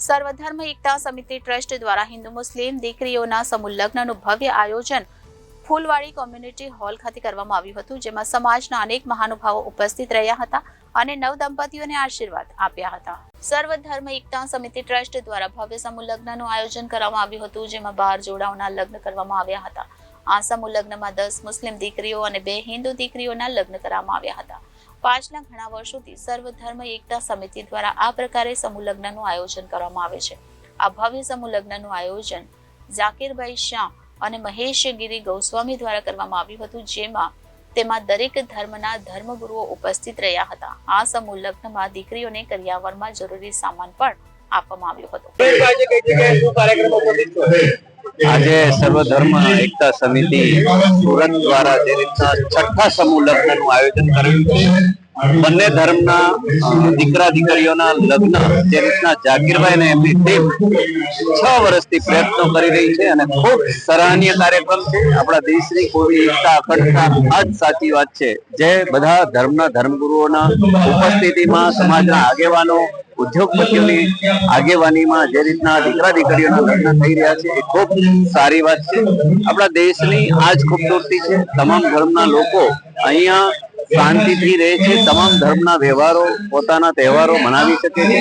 સર્વધર્મ એકતા સમિતિ ટ્રસ્ટ દ્વારા હિન્દુ મુસ્લિમ દીકરીઓના સમૂહ લગ્નનું ભવ્ય આયોજન ફૂલવાડી કોમ્યુનિટી હોલ ખાતે કરવામાં આવ્યું હતું, જેમાં સમાજના અનેક મહાનુભાવો ઉપસ્થિત રહ્યા હતા અને નવ દંપતીઓને આશીર્વાદ આપ્યા હતા. સર્વધર્મ એકતા સમિતિ ટ્રસ્ટ દ્વારા ભવ્ય સમૂહ લગ્નનું આયોજન કરવામાં આવ્યું હતું, જેમાં 12 જોડાઓના લગ્ન કરવામાં આવ્યા હતા. આ સમૂહ લગ્નમાં 10 મુસ્લિમ દીકરીઓ અને 2 હિન્દુ દીકરીઓના લગ્ન કરવામાં આવ્યા હતા. પાછલા ઘણા વર્ષોથી સર્વધર્મ એકતા સમિતિ દ્વારા આ પ્રકારે સમૂહ લગ્નનું આયોજન કરવામાં આવે છે. આ ભવ્ય સમૂહ લગ્નનું આયોજન ઝાકીરભાઈ શાહ અને મહેશગીરી ગોસ્વામી દ્વારા કરવામાં આવ્યું હતું, જેમાં તેમાં દરેક ધર્મના ધર્મગુરુઓ ઉપસ્થિત રહ્યા હતા. આ સમૂહ લગ્નમાં દીકરીઓને કરિયાવરમાં જરૂરી સામાન પણ આપવામાં આવ્યો હતો. આજે સર્વધર્મ એકતા સમિતિ સુરત દ્વારા જે રીતના છઠ્ઠા સમૂહ લગ્નનું આયોજન કર્યું છે, બંને ધર્મના દીકરા દીકરીઓના લગ્ન જે રીતના ઝાકીરભાઈ અને એમની ટીમ 6 વર્ષથી પ્રયત્નો કરી રહી છે અને ખૂબ સરાહનીય કાર્યક્રમ છે. આપણા દેશની કોઈ એકતા અખંડતા આ જ સાચી વાત છે. જે બધા ધર્મના ધર્મગુરુઓના ઉપસ્થિતિમાં સમાજના આગેવાનો ઉદ્યોગપતિઓની આગેવાનીમાં જે રીતના દીકરા દીકરીઓના લગ્ન થઈ રહ્યા છે એ ખૂબ સારી વાત છે. આપણા દેશની આ જ ખૂબસૂરતી છે. તમામ ધર્મના લોકો અહીંયા શાંતિથી રહે છે, તમામ ધર્મના વ્યવહારો પોતાના તહેવારો મનાવી શકે છે.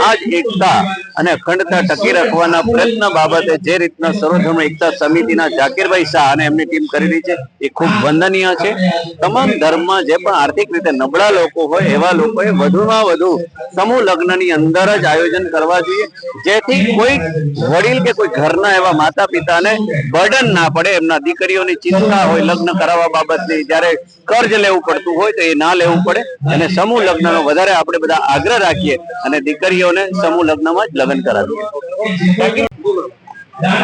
આ જ એકતા અને અખંડતા ટકી રાખવાના પ્રયત્ન બાબતે જે રીતના સર્વધર્મ એકતા સમિતિના ઝાકીરભાઈ શાહ અને એમની ટીમ કરી રહી છે એ ખૂબ વંદનીય છે. તમામ ધર્મમાં જે પણ આર્થિક રીતે નબળા લોકો હોય એવા લોકોએ વધુમાં વધુ સમૂહ લગ્નની અંદર જ આયોજન કરવા જોઈએ, જેથી કોઈ વડીલ કે કોઈ ઘરના એવા માતા પિતાને બર્ડન ના પડે. એમના દીકરીઓની ચિંતા હોય લગ્ન કરાવવા બાબતની, જ્યારે કર્જ લેવું પડતું હોય તો એ ના લેવું પડે અને સમૂહ લગ્નનો વધારે આપણે બધા આગ્રહ રાખીએ અને દીકરીઓને સમૂહ લગ્નમાં જ લગ્ન કરાવીએ.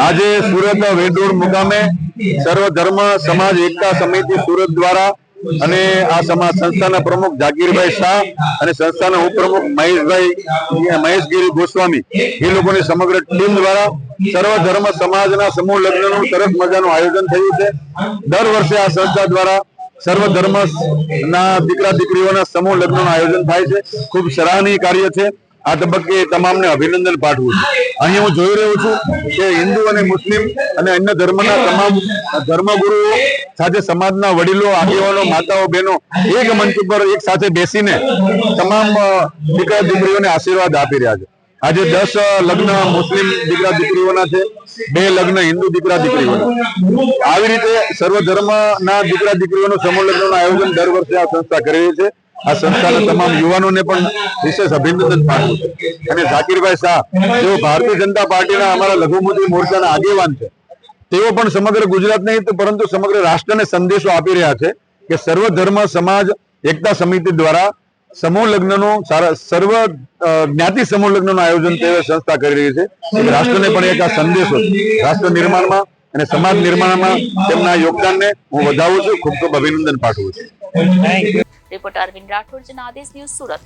આજે સુરત વેડોળ મુકામે સર્વધર્મ સમાજ એકતા સમિતિ સુરત દ્વારા અને આ સમાજ સંસ્થાના પ્રમુખ ઝાકીરભાઈ શાહ અને સંસ્થાના ઉપપ્રમુખ મહેશગીરી ગોસ્વામી એ લોકોની સમગ્ર ટીમ દ્વારા સર્વધર્મ સમાજના સમૂહ લગ્નનું સરસ મજાનું આયોજન થયું છે. દર વર્ષે આ સંસ્થા દ્વારા સર્વધર્મ ના દીકરા દીકરીઓના સમૂહ લગ્નનું આયોજન થાય છે. ખૂબ સરાહનીય કાર્ય છે. આ તબક્કે તમામને અભિનંદન પાઠવું છું. અહીં હું જોઈ રહ્યો છું કે હિન્દુ અને મુસ્લિમ અને અન્ય ધર્મના તમામ ધર્મગુરુઓ સાથે સમાજના વડીલો, આગેવાનો, માતાઓ, બહેનો એક મંચ ઉપર એક સાથે બેસીને તમામ દીકરા દીકરીઓને આશીર્વાદ આપી રહ્યા છે. આજે 10 લગ્ન મુસ્લિમ દીકરા દીકરીઓના છે, 2 લગ્ન હિન્દુ દીકરા દીકરીઓના. આવી રીતે સર્વધર્મના દીકરા દીકરીઓનું સમૂહ લગ્નનું આયોજન દર વર્ષે આ સંસ્થા કરી રહી છે. આ સંસ્થાના તમામ યુવાનોને પણ વિશેષ અભિનંદન પાઠવું છે. અને ઝાકીરભાઈ શાહ જેઓ ભારતીય જનતા પાર્ટીના અમારા લઘુમતી મોરચાના આગેવાન છે, તેઓ પણ સમગ્ર ગુજરાત નહીં પરંતુ સમગ્ર રાષ્ટ્રને સંદેશો આપી રહ્યા છે કે સર્વધર્મ સમાજ એકતા સમિતિ દ્વારા સમૂહ લગ્નનું સર્વ જ્ઞાતિ સમૂહ લગ્નનું આયોજન તે સંસ્થા કરી રહી છે. રાષ્ટ્રને પણ એક આ સંદેશો છે. રાષ્ટ્ર નિર્માણમાં અને સમાજ નિર્માણમાં તેમના યોગદાનને હું વધાવું છું, ખૂબ ખૂબ અભિનંદન પાઠવું છું. Reporter Arvind Rathod, Janadesh news, Surat.